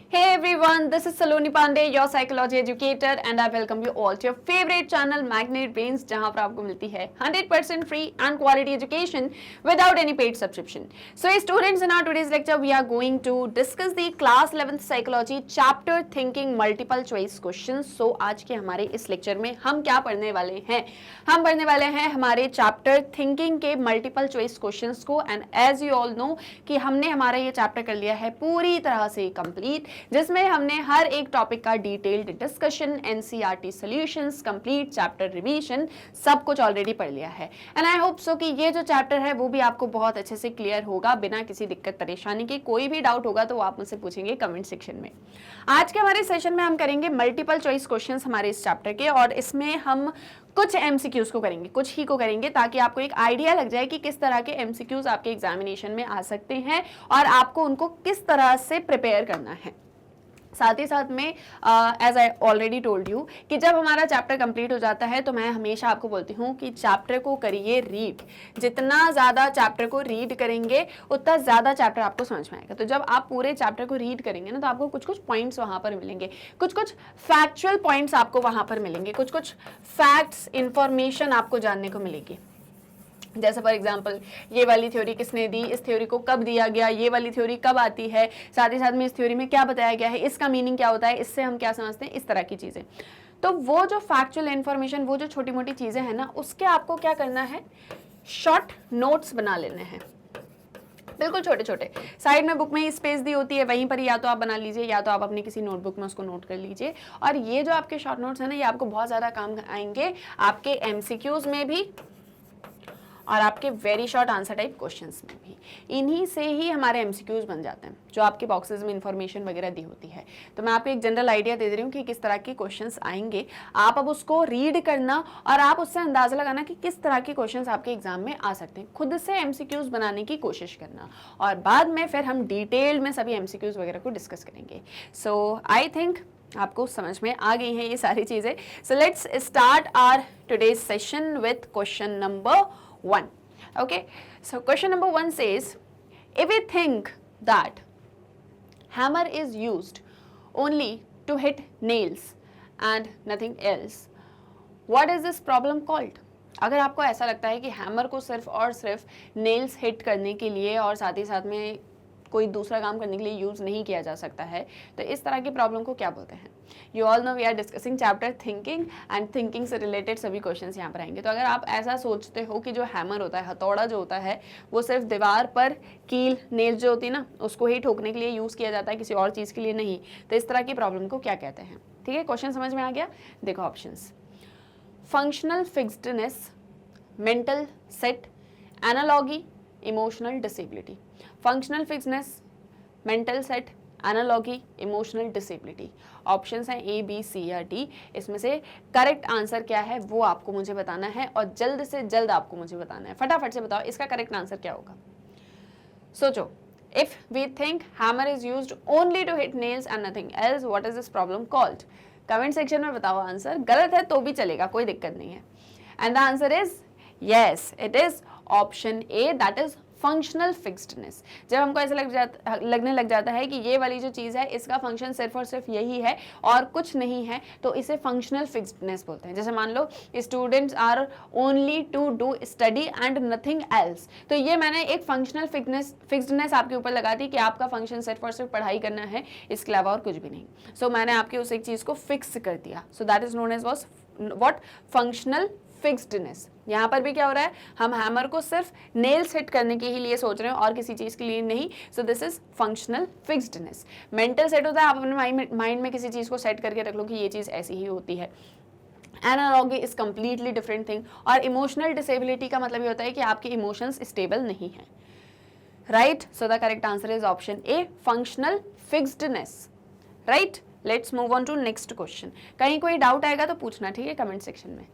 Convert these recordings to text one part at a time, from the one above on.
Hey everyone, this is Saloni Pandey, your psychology educator, and I welcome you all to your favorite channel Magnet Brains, जहां पर आपको मिलती है 100% free and quality education without any paid subscription. So students, in our today's lecture we are going to discuss the class 11th psychology chapter thinking multiple choice questions. So आज के हमारे इस lecture में हम क्या पढ़ने वाले हैं? हम पढ़ने वाले हैं हमारे चैप्टर थिंकिंग के मल्टीपल चॉइस क्वेश्चंस को, and as you all know कि हमने हमारा ये चैप्टर कर लिया है पूरी तरह से कंप्लीट, जिसमें हमने हर एक टॉपिक का detailed discussion, NCERT solutions, complete chapter revision, सब कुछ ऑलरेडी पढ़ लिया है. एंड आई होप सो कि ये जो चैप्टर है वो भी आपको बहुत अच्छे से क्लियर होगा बिना किसी दिक्कत परेशानी के. कोई भी डाउट होगा तो आप मुझसे पूछेंगे कमेंट सेक्शन में. आज के हमारे सेशन में हम करेंगे मल्टीपल चॉइस क्वेश्चंस हमारे इस चैप्टर के, और इसमें हम कुछ एमसीक्यूज को करेंगे, कुछ ही को करेंगे, ताकि आपको एक आइडिया लग जाए कि किस तरह के एमसीक्यूज आपके एग्जामिनेशन में आ सकते हैं और आपको उनको किस तरह से प्रिपेयर करना है. साथ ही साथ में as I already told you कि जब हमारा चैप्टर कंप्लीट हो जाता है तो मैं हमेशा आपको बोलती हूँ कि चैप्टर को करिए रीड. जितना ज़्यादा चैप्टर को रीड करेंगे उतना ज़्यादा चैप्टर आपको समझ में आएगा. तो जब आप पूरे चैप्टर को रीड करेंगे ना तो आपको कुछ कुछ पॉइंट्स वहाँ पर मिलेंगे, कुछ कुछ फैक्चुअल पॉइंट्स आपको वहाँ पर मिलेंगे, कुछ कुछ फैक्ट्स, इंफॉर्मेशन आपको जानने को मिलेगी. जैसे फॉर एग्जाम्पल ये वाली थ्योरी किसने दी, इस थ्योरी को कब दिया गया, ये वाली थ्योरी कब आती है, साथ ही साथ में इस थ्योरी में क्या बताया गया है, इसका मीनिंग क्या होता है, इससे हम क्या समझते हैं, इस तरह की चीज़ें. तो वो जो फैक्चुअल इन्फॉर्मेशन, वो जो छोटी मोटी चीज़ें हैं ना, उसके आपको क्या करना है, शॉर्ट नोट्स बना लेने हैं, बिल्कुल छोटे छोटे. साइड में बुक में स्पेस दी होती है, वहीं पर या तो आप बना लीजिए या तो आप अपनी किसी नोटबुक में उसको नोट कर लीजिए. और ये जो आपके शॉर्ट नोट्स हैं ना, ये आपको बहुत ज़्यादा काम आएंगे आपके एमसीक्यूज में भी और आपके very short answer type questions में भी. इन्हीं से ही हमारे एमसीक्यूज बन जाते हैं जो आपके बॉक्सेस में इंफॉर्मेशन वगैरह दी होती है. तो मैं आपको एक जनरल आइडिया दे रही हूँ कि किस तरह के क्वेश्चंस आएंगे. आप अब उसको रीड करना और आप उससे अंदाजा लगाना कि किस तरह के क्वेश्चंस आपके एग्जाम में आ सकते हैं. खुद से एमसीक्यूज बनाने की कोशिश करना और बाद में फिर हम डिटेल में सभी एमसीक्यूज वगैरह को डिस्कस करेंगे. सो आई थिंक आपको समझ में आ गई हैं ये सारी चीज़ें. So let's start our today's session with question number 1. Okay, so question number 1 says, if we think that hammer is used only to hit nails and nothing else, what is this problem called? अगर आपको ऐसा लगता है कि hammer को सिर्फ और सिर्फ नेल्स हिट करने के लिए और साथ ही साथ में कोई दूसरा काम करने के लिए यूज नहीं किया जा सकता है, तो इस तरह की प्रॉब्लम को क्या बोलते हैं? You all know we are discussing chapter thinking, and thinking से रिलेटेड सभी क्वेश्चंस यहाँ पर आएंगे. तो अगर आप ऐसा सोचते हो कि जो हैमर होता है, हथौड़ा जो होता है, वो सिर्फ दीवार पर कील, नेल जो होती है ना, उसको ही ठोकने के लिए यूज किया जाता है, किसी और चीज के लिए नहीं, तो इस तरह की प्रॉब्लम को क्या कहते हैं? ठीक है, क्वेश्चन समझ में आ गया? देखो options: functional fixedness, mental set, analogy, emotional disability. Functional fixedness, mental set, analogy, emotional disability. Options हैं ए, बी, सी या डी. इसमें से करेक्ट आंसर क्या है वो आपको मुझे बताना है और जल्द से जल्द आपको मुझे बताना है. फटाफट से बताओ इसका करेक्ट आंसर क्या होगा. सोचो, if we think hammer is used only to hit nails and nothing else, what is this problem called? Comment section में बताओ आंसर. गलत है तो भी चलेगा, कोई दिक्कत नहीं है. And the answer is yes, it is option A, that is functional fixedness. जब हमको ऐसा लगने लग जाता है कि ये वाली जो चीज़ है इसका फंक्शन सिर्फ और सिर्फ यही है और कुछ नहीं है, तो इसे फंक्शनल फिक्स्डनेस बोलते हैं. जैसे मान लो students are only to do study and nothing else, तो ये मैंने एक फंक्शनल फिक्स्डनेस आपके ऊपर लगा दी कि आपका फंक्शन सिर्फ और सिर्फ पढ़ाई करना है, इसके अलावा और कुछ भी नहीं. सो मैंने आपके उस एक चीज़ को फिक्स कर दिया. So that is known as was what, functional fixedness. यहाँ पर भी क्या हो रहा है, हम हैमर को सिर्फ नेल्स हिट करने के ही लिए सोच रहे हैं और किसी चीज़ के लिए नहीं. So this is functional fixedness. Mental set होता है, आप अपने माइंड में किसी चीज़ को सेट करके रख लो कि ये चीज़ ऐसी ही होती है. Analogy is completely different thing. और इमोशनल डिसेबिलिटी का मतलब ये होता है कि आपके इमोशंस स्टेबल नहीं है. Right, so the correct answer is option A, functional fixedness. Right, let's move on to next question. कहीं कोई डाउट आएगा तो पूछना, ठीक है, कमेंट सेक्शन में.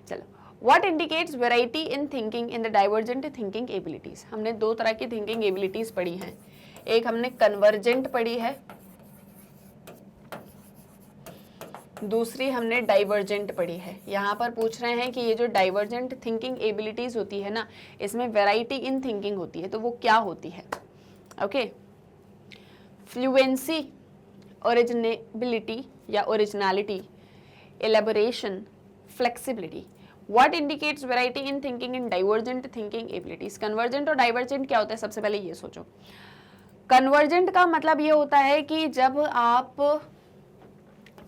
चलो, What indicates variety in thinking in the divergent thinking abilities? हमने दो तरह की थिंकिंग एबिलिटीज पढ़ी हैं. एक हमने कन्वर्जेंट पढ़ी है, दूसरी हमने डाइवर्जेंट पढ़ी है. यहाँ पर पूछ रहे हैं कि ये जो डाइवर्जेंट थिंकिंग एबिलिटीज होती है ना, इसमें वैरायटी इन थिंकिंग होती है, तो वो क्या होती है? ओके, फ्लुएंसी, ओरिजिनेबिलिटी या originality, elaboration, flexibility. What indicates variety in thinking in divergent thinking abilities? Convergent और डाइवर्जेंट क्या होता है, सबसे पहले ये सोचो. कन्वर्जेंट का मतलब ये होता है कि जब आप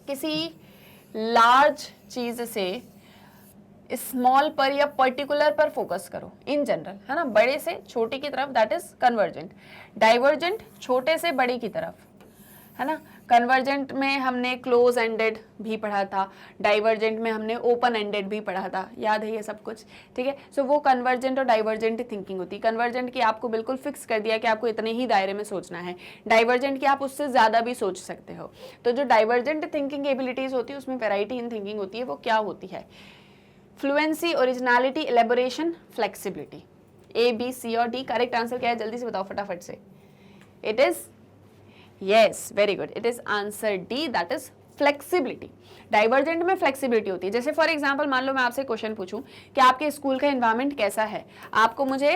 किसी लार्ज चीज से स्मॉल पर या पर्टिकुलर पर फोकस करो, इन जनरल, है ना, बड़े से छोटे की तरफ, दैट इज कन्वर्जेंट. डाइवर्जेंट छोटे से बड़ी की तरफ, है ना. कन्वर्जेंट में हमने क्लोज एंडेड भी पढ़ा था, डाइवर्जेंट में हमने ओपन एंडेड भी पढ़ा था, याद है ये सब कुछ, ठीक है. सो वो कन्वर्जेंट और डाइवर्जेंट थिंकिंग होती है. कन्वर्जेंट की आपको बिल्कुल फिक्स कर दिया कि आपको इतने ही दायरे में सोचना है. डाइवर्जेंट की आप उससे ज़्यादा भी सोच सकते हो. तो जो डाइवर्जेंट थिंकिंग एबिलिटीज़ होती है उसमें वेराइटी इन थिंकिंग होती है. वो क्या होती है? Fluency, originality, elaboration, flexibility. A, B, C और डी. करेक्ट आंसर क्या है, जल्दी से बताओ फटाफट से. It is, yes, very good, it is answer D, that is flexibility. Divergent में फ्लेक्सिबिलिटी होती है. जैसे फॉर एग्जांपल मान लो मैं आपसे क्वेश्चन पूछूं कि आपके स्कूल का एनवायरनमेंट कैसा है, आपको मुझे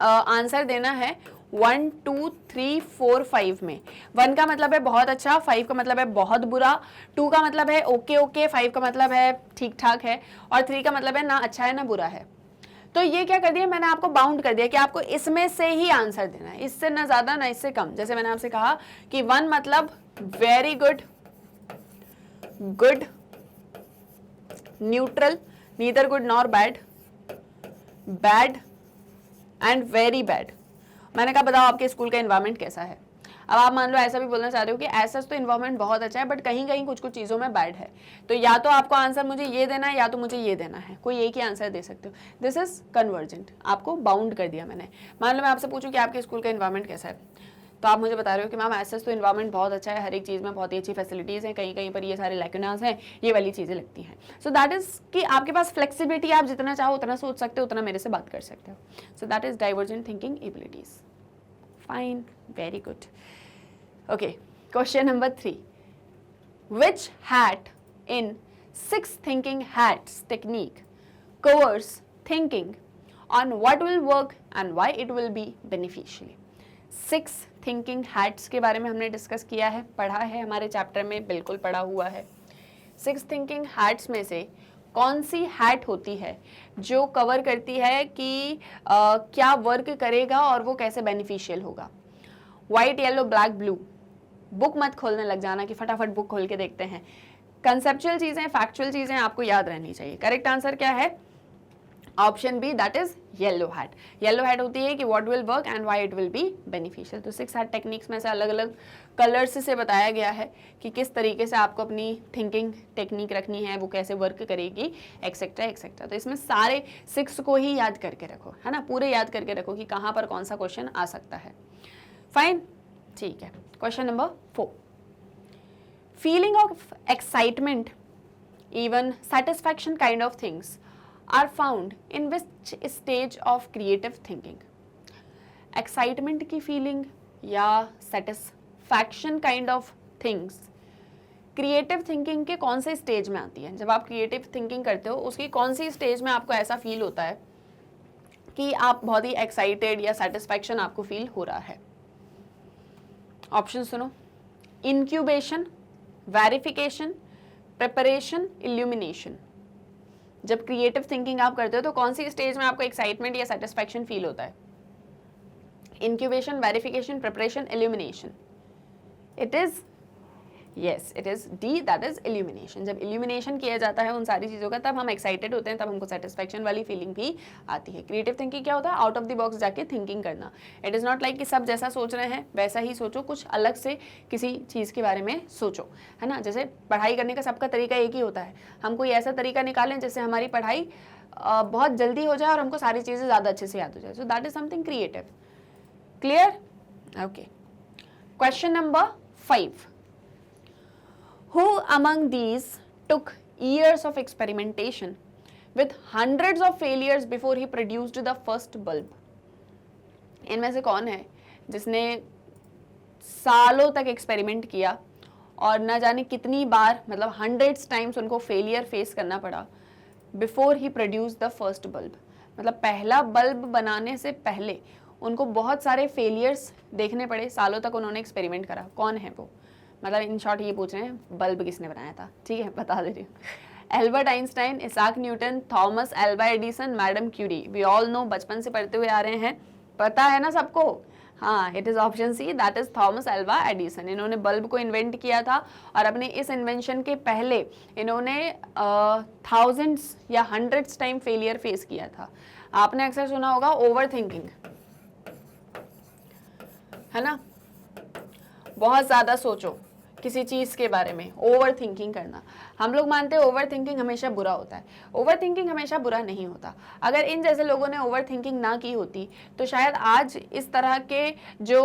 आंसर देना है 1, 2, 3, 4, 5 में. 1 का मतलब है बहुत अच्छा, 5 का मतलब है बहुत बुरा, 2 का मतलब है ओके ओके, 5 का मतलब है ठीक ठाक है, और 3 का मतलब है ना अच्छा है ना बुरा है. तो ये क्या कर दिया, मैंने आपको बाउंड कर दिया कि आपको इसमें से ही आंसर देना है, इससे ना ज्यादा ना इससे कम. जैसे मैंने आपसे कहा कि 1 मतलब very good, good, neutral, neither good nor bad, bad and very bad. मैंने कहा बताओ आपके स्कूल का एनवायरनमेंट कैसा है. अब आप मान लो ऐसा भी बोलना चाह रहे हो कि ऐसा तो इन्वायरमेंट बहुत अच्छा है बट कहीं कहीं कुछ कुछ चीज़ों में बैड है. तो या तो आपको आंसर मुझे ये देना है या तो मुझे ये देना है, कोई एक ही आंसर दे सकते हो. This is convergent. आपको बाउंड कर दिया मैंने. मान लो मैं आपसे पूछूं कि आपके स्कूल का इन्वायरमेंट कैसा है, तो आप मुझे बता रहे हो कि मैम ऐसा तो इन्वायरमेंट बहुत अच्छा है, हर एक चीज़ में बहुत ही अच्छी फैसिलिटीज़ हैं, कहीं कहीं पर ये सारे लैकुनास हैं, ये वाली चीज़ें लगती हैं. सो दैट इज़ कि आपके पास फ्लेक्सिबिलिटी, आप जितना चाहो उतना सोच सकते हो, उतना मेरे से बात कर सकते हो. सो that is divergent thinking abilities. Fine, very good. Okay, question number 3. Which hat in 6 thinking hats technique covers thinking on what will work and why it will be beneficial? 6 thinking hats के बारे में हमने discuss किया है, पढ़ा है, हमारे chapter में बिल्कुल पढ़ा हुआ है. 6 thinking hats में से कौन सी हैट होती है जो कवर करती है कि क्या वर्क करेगा और वो कैसे बेनिफिशियल होगा. White, yellow, black, blue. Book मत खोलने लग जाना कि फटाफट बुक खोल के देखते हैं. कंसेप्चुअल चीज़ें, फैक्चुअल चीज़ें आपको याद रहनी चाहिए. करेक्ट आंसर क्या है? Option B, that is yellow hat. Yellow hat होती है कि what will work and why it will be beneficial. तो 6 हैट टेक्निक्स में से अलग अलग कलर्स से बताया गया है कि किस तरीके से आपको अपनी थिंकिंग टेक्निक रखनी है, वो कैसे वर्क करेगी, एक्सेट्रा एक्सेट्रा. तो इसमें सारे 6 को ही याद करके रखो, है ना, पूरे याद करके रखो कि कहाँ पर कौन सा क्वेश्चन आ सकता है. फाइन, ठीक है. Question number 4. Feeling of excitement, even satisfaction kind of things are found in which stage of creative thinking? Excitement की फीलिंग या satisfaction kind of things creative thinking के कौन से स्टेज में आती है? जब आप क्रिएटिव थिंकिंग करते हो उसकी कौन सी स्टेज में आपको ऐसा फील होता है कि आप बहुत ही एक्साइटेड या सेटिस्फैक्शन आपको फील हो रहा है? ऑप्शन सुनो. Incubation, verification, preparation, illumination. जब क्रिएटिव थिंकिंग आप करते हो तो कौन सी स्टेज में आपको एक्साइटमेंट या सेटिस्फैक्शन फील होता है? Incubation, verification, preparation, illumination. It is, yes, it is D, that is illumination. जब इल्यूमिनेशन किया जाता है उन सारी चीज़ों का तब हम एक्साइटेड होते हैं, तब हमको सेटिस्फैक्शन वाली फीलिंग भी आती है. क्रिएटिव थिंकिंग क्या होता है? आउट ऑफ द बॉक्स जाके थिंकिंग करना. इट इज़ नॉट लाइक कि सब जैसा सोच रहे हैं वैसा ही सोचो, कुछ अलग से किसी चीज़ के बारे में सोचो, है ना. जैसे पढ़ाई करने का सबका तरीका एक ही होता है, हम कोई ऐसा तरीका निकालें जिससे हमारी पढ़ाई बहुत जल्दी हो जाए और हमको सारी चीज़ें ज़्यादा अच्छे से याद हो जाए. सो that is something creative. Clear? Okay. Question number 5. Who among these took years of experimentation with hundreds of failures before he produced the first bulb? इनमें से कौन है जिसने सालों तक एक्सपेरिमेंट किया और न जाने कितनी बार, मतलब हंड्रेड्स टाइम्स उनको फेलियर फेस करना पड़ा before he produce the first bulb? मतलब पहला बल्ब बनाने से पहले उनको बहुत सारे फेलियर्स देखने पड़े, सालों तक उन्होंने एक्सपेरिमेंट करा. कौन है वो? मतलब इन शॉर्ट ये पूछ रहे हैं बल्ब किसने बनाया था, ठीक है, बता दे रही हूँ। Albert Einstein, Isaac Newton, Thomas Alva Edison, madam Curie. We all know, बचपन से पढ़ते हुए आ रहे हैं, पता है ना सबको। हाँ, it is option C, that is Thomas Alva Edison. इन्होंने बल्ब को इन्वेंट किया था और अपने इस इन्वेंशन के पहले इन्होंने थाउजेंड्स या हंड्रेड्स टाइम फेलियर फेस किया था। आपने अक्सर सुना होगा ओवर थिंकिंग, है ना, बहुत ज्यादा सोचो किसी चीज के बारे में, ओवर थिंकिंग करना। हम लोग मानते हैं ओवर थिंकिंग हमेशा बुरा होता है। ओवर थिंकिंग हमेशा बुरा नहीं होता। अगर इन जैसे लोगों ने ओवर थिंकिंग ना की होती तो शायद आज इस तरह के जो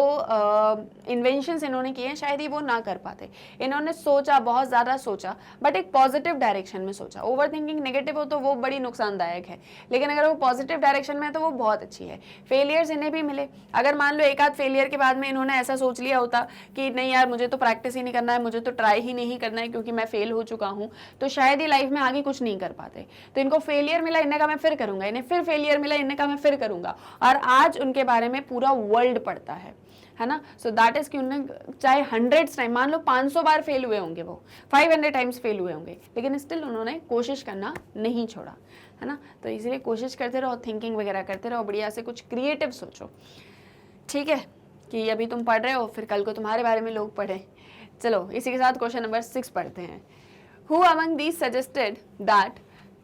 इन्वेंशंस इन्होंने किए हैं शायद ही वो ना कर पाते। इन्होंने सोचा, बहुत ज़्यादा सोचा, बट एक पॉजिटिव डायरेक्शन में सोचा। ओवर थिंकिंग नेगेटिव हो तो वो बड़ी नुकसानदायक है, लेकिन अगर वो पॉजिटिव डायरेक्शन में है तो वो बहुत अच्छी है। फेलियर्स इन्हें भी मिले। अगर मान लो एक आध फेलियर के बाद में इन्होंने ऐसा सोच लिया होता कि नहीं यार, मुझे तो प्रैक्टिस ही नहीं करना है, मुझे तो ट्राई ही नहीं करना है क्योंकि मैं फेल हो चुका हूँ, तो शायद ही लाइफ में आगे कुछ नहीं कर पाते। तो इनको फेलियर मिला, इन्हें कहा मैं फिर करूंगा, इन्हें फिर फेलियर मिला, इन्हें कहा मैं फिर करूंगा, और आज उनके बारे में पूरा वर्ल्ड पढ़ता है ना। सो दैट इज कि उन्होंने चाहे 100 टाइम, मान लो 500 बार फेल हुए होंगे, वो 500 टाइम्स फेल हुए होंगे, लेकिन स्टिल उन्होंने कोशिश करना नहीं छोड़ा, है ना। तो इसलिए कोशिश करते रहो, थिंकिंग वगैरह करते रहो, बढ़िया से कुछ क्रिएटिव सोचो, ठीक है, कि अभी तुम पढ़ रहे हो फिर कल को तुम्हारे बारे में लोग पढ़े। चलो इसी के साथ क्वेश्चन नंबर 6 पढ़ते हैं। Who among these suggested that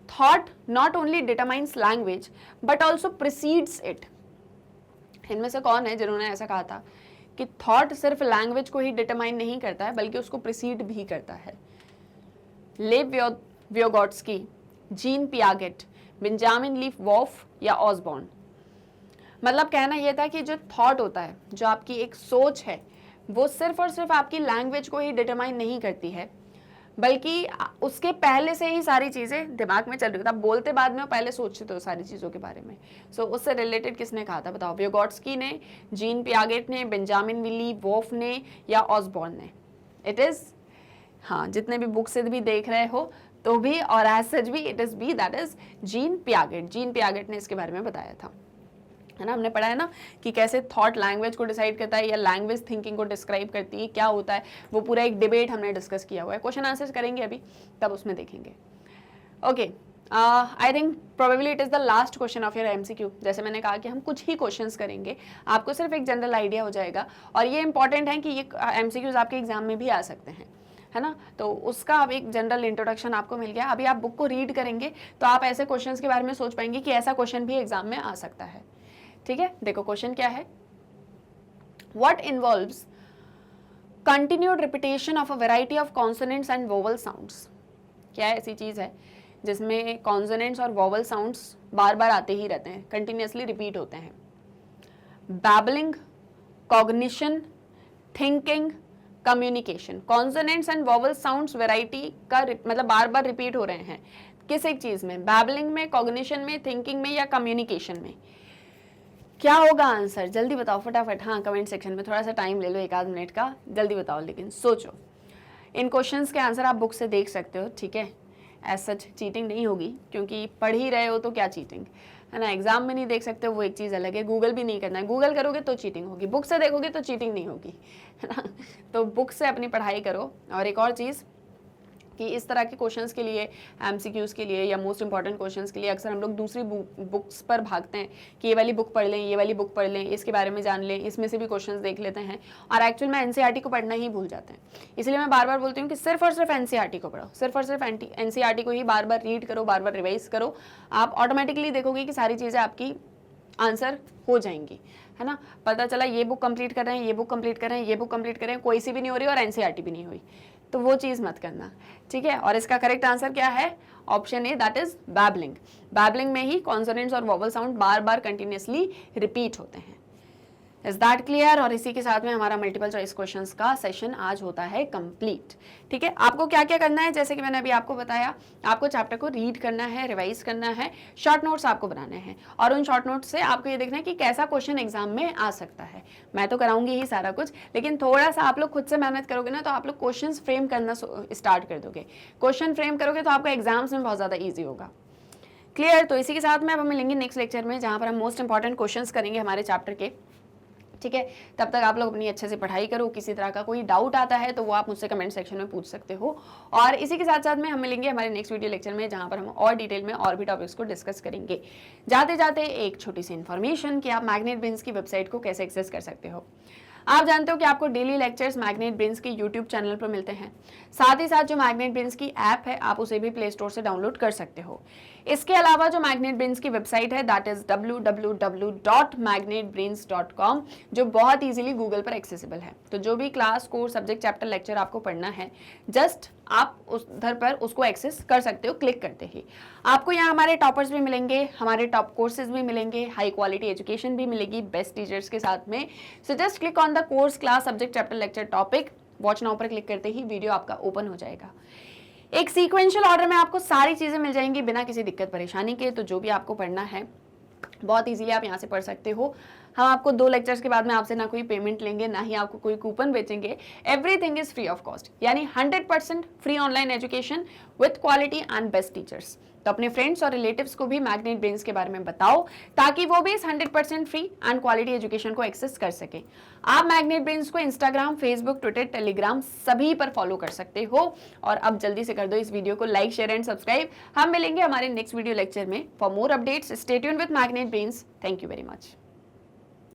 thought not only determines language but also precedes it? इनमें से कौन है जिन्होंने ऐसा कहा था कि थॉट सिर्फ लैंग्वेज को ही डिटरमाइन नहीं करता है बल्कि उसको प्रिसीड भी करता है? लेव व्योगोट्स्की, जीन पियागेट, बेंजामिन लीफ वॉफ या ऑसबॉर्न? मतलब कहना यह था कि जो थॉट होता है, जो आपकी एक सोच है, वो सिर्फ और सिर्फ आपकी लैंग्वेज को ही डिटरमाइन नहीं करती है बल्कि उसके पहले से ही सारी चीज़ें दिमाग में चल रही होती है। आप बोलते बाद में, पहले सोचते हो सारी चीज़ों के बारे में। सो उससे रिलेटेड किसने कहा था बताओ? व्योगोट्स्की ने, जीन पियागेट ने, बेंजामिन लीफ वॉफ ने या ऑसबॉर्न ने? इट इज़, हाँ, जितने भी बुक से भी देख रहे हो तो भी और एज सच भी it is B, that is Jean Piaget. Jean Piaget ने इसके बारे में बताया था, है ना। हमने पढ़ा है ना कि कैसे थॉट लैंग्वेज को डिसाइड करता है या लैंग्वेज थिंकिंग को डिस्क्राइब करती है, क्या होता है, वो पूरा एक डिबेट हमने डिस्कस किया हुआ है। क्वेश्चन आंसर्स करेंगे अभी, तब उसमें देखेंगे। Okay, I think probably it is the last question of your MCQ. जैसे मैंने कहा कि हम कुछ ही क्वेश्चंस करेंगे, आपको सिर्फ एक जनरल आइडिया हो जाएगा, और ये इंपॉर्टेंट है कि ये एमसीक्यूज आपके एग्जाम में भी आ सकते हैं, है ना। तो उसका अब एक जनरल इंट्रोडक्शन आपको मिल गया। अभी आप बुक को रीड करेंगे तो आप ऐसे क्वेश्चंस के बारे में सोच पाएंगे कि ऐसा क्वेश्चन भी एग्जाम में आ सकता है, ठीक है। देखो क्वेश्चन क्या है, what involves continued repetition of a variety of consonants and vowel sounds? क्या ऐसी चीज है जिसमें कॉन्सोनेंट्स और वोवल साउंड्स बार बार आते ही रहते हैं, कंटिन्यूअसली रिपीट होते हैं? Babbling, cognition, thinking, communication. Consonants and vowel sounds variety का मतलब बार बार रिपीट हो रहे हैं, किस एक चीज में? बैबलिंग में, कॉग्निशन में, थिंकिंग में या कम्युनिकेशन में? क्या होगा आंसर? जल्दी बताओ फटाफट। हाँ, कमेंट सेक्शन में थोड़ा सा टाइम ले लो, 1 आध मिनट का, जल्दी बताओ, लेकिन सोचो। इन क्वेश्चंस के आंसर आप बुक से देख सकते हो, ठीक है। एज सच चीटिंग नहीं होगी क्योंकि पढ़ ही रहे हो तो क्या चीटिंग, है ना। एग्जाम में नहीं देख सकते हो वो एक चीज़ अलग है, गूगल भी नहीं करना है, गूगल करोगे तो चीटिंग होगी, बुक से देखोगे तो चीटिंग नहीं होगी, है ना। तो बुक से अपनी पढ़ाई करो। और एक और चीज़ कि इस तरह के क्वेश्चंस के लिए, एमसीक्यूज़ के लिए या मोस्ट इंपॉर्टेंट क्वेश्चंस के लिए अक्सर हम लोग दूसरी बुक्स पर भागते हैं कि ये वाली बुक पढ़ लें, ये वाली बुक पढ़ लें, इसके बारे में जान लें, इसमें से भी क्वेश्चंस देख लेते हैं, और एक्चुअल में एनसीईआरटी को पढ़ना ही भूल जाते हैं। इसलिए मैं बार बार बोलती हूँ कि सिर्फ और सिर्फ एनसीईआरटी को पढ़ो, सिर्फ और सिर्फ एनसीईआरटी को ही बार बार रीड करो, बार बार रिवाइज करो। आप ऑटोमेटिकली देखोगे कि सारी चीज़ें आपकी आंसर हो जाएंगी, है ना। पता चला ये बुक कंप्लीट कर रहे हैं, ये बुक कंप्लीट कर रहे हैं, ये बुक कंप्लीट कर रहे हैं, कोई सी भी नहीं हो रही और एनसीईआरटी भी नहीं हुई, तो वो चीज़ मत करना, ठीक है। और इसका करेक्ट आंसर क्या है? Option A, that is babbling. Babbling में ही कॉन्सोनेंट्स और वोवल साउंड बार बार कंटिन्यूअसली रिपीट होते हैं। Is that clear? और इसी के साथ में हमारा मल्टीपल चॉइस क्वेश्चंस का सेशन आज होता है कंप्लीट, ठीक है। आपको क्या क्या करना है, जैसे कि मैंने अभी आपको बताया, आपको चैप्टर को रीड करना है, रिवाइज करना है, शॉर्ट नोट्स आपको बनाने हैं, और उन शॉर्ट नोट्स से आपको ये देखना है कि कैसा क्वेश्चन एग्जाम में आ सकता है। मैं तो कराऊंगी ही सारा कुछ, लेकिन थोड़ा सा आप लोग खुद से मेहनत करोगे ना तो आप लोग क्वेश्चन फ्रेम करना स्टार्ट कर दोगे। क्वेश्चन फ्रेम करोगे तो आपका एग्जाम्स में बहुत ज़्यादा ईजी होगा। क्लियर? तो इसी के साथ में अब हम मिलेंगे नेक्स्ट लेक्चर में, जहाँ पर हम मोस्ट इंपॉर्टेंट क्वेश्चंस करेंगे हमारे चैप्टर के। ठीक है, तब तक आप लोग अपनी अच्छे से पढ़ाई करो। किसी तरह का कोई डाउट आता है तो वो आप मुझसे कमेंट सेक्शन में पूछ सकते हो। और इसी के साथ साथ में हम मिलेंगे हमारे नेक्स्ट वीडियो लेक्चर में, जहां पर हम और डिटेल में और भी टॉपिक्स को डिस्कस करेंगे। जाते जाते एक छोटी सी इन्फॉर्मेशन कि आप मैग्नेट ब्रेन्स की वेबसाइट को कैसे एक्सेस कर सकते हो। आप जानते हो कि आपको डेली लेक्चर्स मैग्नेट ब्रेन्स के यूट्यूब चैनल पर मिलते हैं। साथ ही साथ जो मैग्नेट ब्रेन्स की ऐप है आप उसे भी प्ले स्टोर से डाउनलोड कर सकते हो। इसके अलावा जो मैग्नेट ब्रेन्स की वेबसाइट है दैट इज www.magnetbrains.com, जो बहुत इजीली गूगल पर एक्सेसिबल है। तो जो भी class, course, subject, chapter, lecture आपको पढ़ना है, जस्ट आप उधर पर उसको एक्सेस कर सकते हो क्लिक करते ही। आपको यहाँ हमारे टॉपर्स भी मिलेंगे, हमारे टॉप कोर्सेज भी मिलेंगे, हाई क्वालिटी एजुकेशन भी मिलेगी बेस्ट टीचर्स के साथ में। So just click on the course, class, subject, chapter, lecture, topic. Watch now पर क्लिक करते ही वीडियो आपका ओपन हो जाएगा। एक सीक्वेंशियल ऑर्डर में आपको सारी चीजें मिल जाएंगी बिना किसी दिक्कत परेशानी के। तो जो भी आपको पढ़ना है बहुत इजीली आप यहाँ से पढ़ सकते हो। हम आपको 2 लेक्चर्स के बाद में आपसे ना कोई पेमेंट लेंगे, ना ही आपको कोई कूपन बेचेंगे। Everything is free of cost, यानी 100% free online education with quality and best teachers. तो अपने फ्रेंड्स और रिलेटिव्स को भी मैग्नेट ब्रेन्स के बारे में बताओ, ताकि वो भी इस 100% फ्री एंड क्वालिटी एजुकेशन को एक्सेस कर सके। आप मैग्नेट ब्रेन्स को इंस्टाग्राम, फेसबुक, ट्विटर, टेलीग्राम सभी पर फॉलो कर सकते हो। और अब जल्दी से कर दो इस वीडियो को लाइक, शेयर एंड सब्सक्राइब। हम मिलेंगे हमारे नेक्स्ट वीडियो लेक्चर में। For more updates stay tuned with magnet brains. Thank you very much.